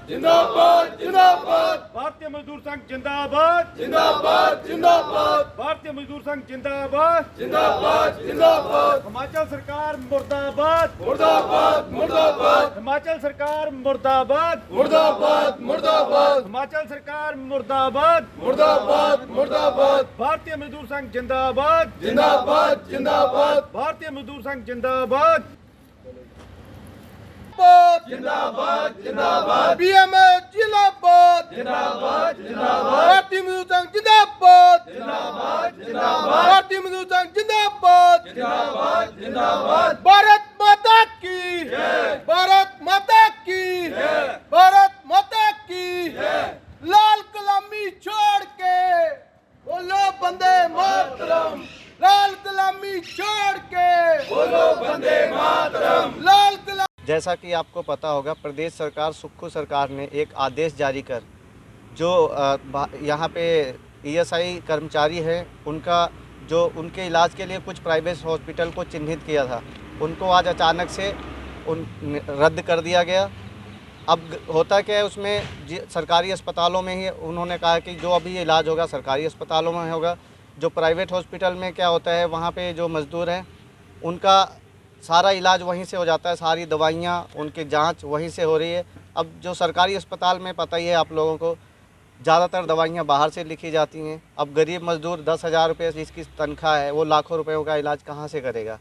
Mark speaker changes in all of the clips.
Speaker 1: जिंदाबाद जिंदाबाद।
Speaker 2: भारतीय मजदूर संघ जिंदाबाद
Speaker 1: जिंदाबाद जिंदाबाद।
Speaker 2: भारतीय मजदूर संघ जिंदाबाद
Speaker 1: जिंदाबाद जिंदाबाद।
Speaker 2: हिमाचल सरकार मुर्दाबाद
Speaker 1: मुर्दाबाद मुर्दाबाद।
Speaker 2: हिमाचल सरकार मुर्दाबाद
Speaker 1: मुर्दाबाद मुर्दाबाद।
Speaker 2: हिमाचल सरकार मुर्दाबाद
Speaker 1: मुर्दाबाद मुर्दाबाद।
Speaker 2: भारतीय मजदूर संघ जिंदाबाद
Speaker 1: जिंदाबाद जिंदाबाद।
Speaker 2: भारतीय मजदूर संघ जिंदाबाद
Speaker 1: जिंदाबाद जिंदाबाद।
Speaker 3: बीएमएस जिंदाबाद
Speaker 1: जिंदाबाद जिंदाबाद।
Speaker 3: भारतीय मजदूर संघ जिंदाबाद
Speaker 1: जिंदाबाद जिंदाबाद।
Speaker 3: भारतीय मजदूर संघ जिंदाबाद
Speaker 1: जिंदाबाद जिंदाबाद।
Speaker 3: भारत माता की भारत माता की भारत माता की लाल गुलामी छोड़ के बोलो वंदे मातरम। लाल गुलामी छोड़ के
Speaker 1: बोलो वंदे मातरम।
Speaker 3: लाल गुलामी।
Speaker 4: जैसा कि आपको पता होगा, प्रदेश सरकार सुक्खू सरकार ने एक आदेश जारी कर जो यहाँ पे ईएसआई कर्मचारी हैं उनके इलाज के लिए कुछ प्राइवेट हॉस्पिटल को चिन्हित किया था, उनको आज अचानक से रद्द कर दिया गया। अब होता क्या है, उसमें सरकारी अस्पतालों में ही उन्होंने कहा कि जो अभी इलाज होगा सरकारी अस्पतालों में होगा। जो प्राइवेट हॉस्पिटल में क्या होता है, वहाँ पे जो मज़दूर हैं उनका सारा इलाज वहीं से हो जाता है, सारी दवाइयाँ उनकी जांच वहीं से हो रही है। अब जो सरकारी अस्पताल में पता ही है आप लोगों को, ज़्यादातर दवाइयाँ बाहर से लिखी जाती हैं। अब गरीब मज़दूर 10,000 रुपये जिसकी तनख्वाह है वो लाखों रुपयों का इलाज कहाँ से करेगा।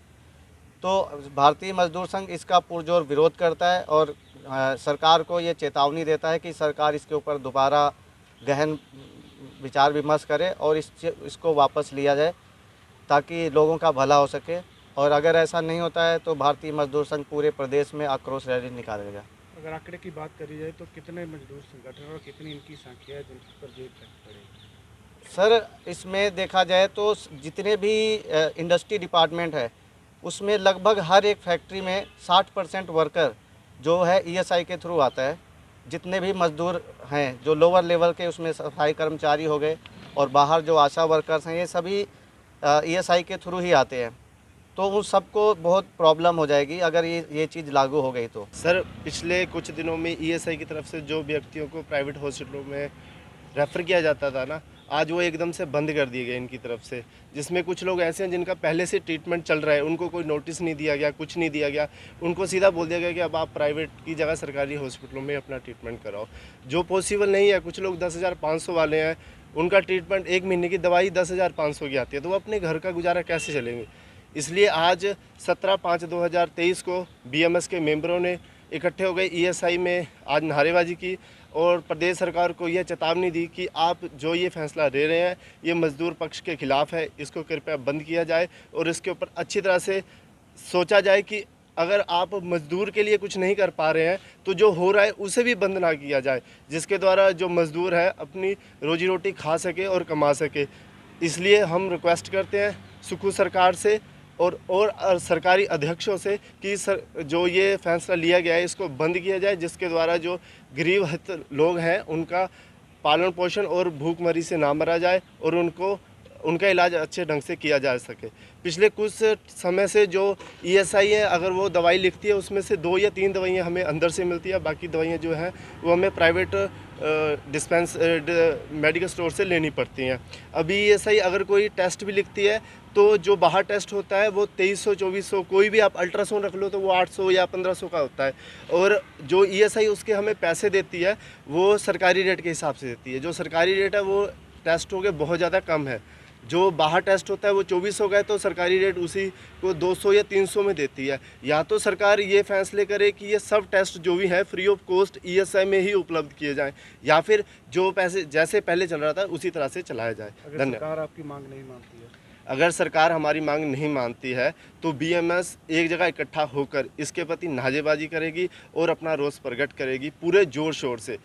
Speaker 4: तो भारतीय मजदूर संघ इसका पुरजोर विरोध करता है और सरकार को ये चेतावनी देता है कि सरकार इसके ऊपर दोबारा गहन विचार विमर्श करे और इसको वापस लिया जाए ताकि लोगों का भला हो सके। और अगर ऐसा नहीं होता है तो भारतीय मजदूर संघ पूरे प्रदेश में आक्रोश रैली निकालेगा।
Speaker 2: अगर आंकड़े की बात करी जाए तो कितने मजदूर संगठन और कितनी इनकी संख्या है जिन पर जेल पड़ेगी?
Speaker 4: सर, इसमें देखा जाए तो जितने भी इंडस्ट्री डिपार्टमेंट है उसमें लगभग हर एक फैक्ट्री में 60% वर्कर जो है ईएसआई के थ्रू आता है। जितने भी मजदूर हैं जो लोअर लेवल के, उसमें सफाई कर्मचारी हो गए और बाहर जो आशा वर्कर्स हैं, ये सभी ईएसआई के थ्रू ही आते हैं। तो उन सबको बहुत प्रॉब्लम हो जाएगी अगर ये चीज़ लागू हो गई तो।
Speaker 5: सर, पिछले कुछ दिनों में ईएसआई की तरफ से जो व्यक्तियों को प्राइवेट हॉस्पिटलों में रेफ़र किया जाता था ना, आज वो एकदम से बंद कर दिए गए इनकी तरफ से। जिसमें कुछ लोग ऐसे हैं जिनका पहले से ट्रीटमेंट चल रहा है, उनको कोई नोटिस नहीं दिया गया, कुछ नहीं दिया गया, उनको सीधा बोल दिया गया कि अब आप प्राइवेट की जगह सरकारी हॉस्पिटलों में अपना ट्रीटमेंट कराओ, जो पॉसिबल नहीं है। कुछ लोग 10,500 वाले हैं, उनका ट्रीटमेंट 1 महीने की दवाई 10,500 की आती है, तो वो अपने घर का गुजारा कैसे चलेंगे। इसलिए आज 17/5/2023 को बीएमएस के मेंबरों ने इकट्ठे हो गए ईएसआई में आज नारेबाजी की और प्रदेश सरकार को यह चेतावनी दी कि आप जो ये फैसला ले रहे हैं ये मजदूर पक्ष के खिलाफ है, इसको कृपया बंद किया जाए और इसके ऊपर अच्छी तरह से सोचा जाए कि अगर आप मजदूर के लिए कुछ नहीं कर पा रहे हैं तो जो हो रहा है उसे भी बंद ना किया जाए, जिसके द्वारा जो मजदूर है अपनी रोजी रोटी खा सके और कमा सके। इसलिए हम रिक्वेस्ट करते हैं सुक्खू सरकार से और सरकारी अध्यक्षों से कि जो ये फैसला लिया गया है इसको बंद किया जाए, जिसके द्वारा जो गरीब लोग हैं उनका पालन पोषण और भूखमरी से ना मरा जाए और उनका इलाज अच्छे ढंग से किया जा सके। पिछले कुछ समय से जो ईएसआई है, अगर वो दवाई लिखती है उसमें से 2 या 3 दवाइयाँ हमें अंदर से मिलती है, बाकी दवाइयाँ जो हैं वो हमें प्राइवेट मेडिकल स्टोर से लेनी पड़ती हैं। अभी ईएसआई अगर कोई टेस्ट भी लिखती है तो जो बाहर टेस्ट होता है वो 2300-2400, कोई भी आप अल्ट्रासाउंड रख लो तो वो 800 या 1500 का होता है, और जो ईएसआई उसके हमें पैसे देती है वो सरकारी रेट के हिसाब से देती है। जो सरकारी रेट है वो टेस्टों के बहुत ज़्यादा कम है, जो बाहर टेस्ट होता है वो 2400 का है, तो सरकारी रेट उसी को 200 या 300 में देती है। या तो सरकार ये फैसले करे कि ये सब टेस्ट जो भी हैं फ्री ऑफ कॉस्ट ईएसआई में ही उपलब्ध किए जाएं, या फिर जो पैसे जैसे पहले चल रहा था उसी तरह से चलाया जाए। धन्यवाद।
Speaker 2: सरकार आपकी मांग नहीं मानती है?
Speaker 5: अगर सरकार हमारी मांग नहीं मानती है तो बीएमएस एक जगह इकट्ठा होकर इसके प्रति नारेबाजी करेगी और अपना रोष प्रकट करेगी पूरे जोर शोर से।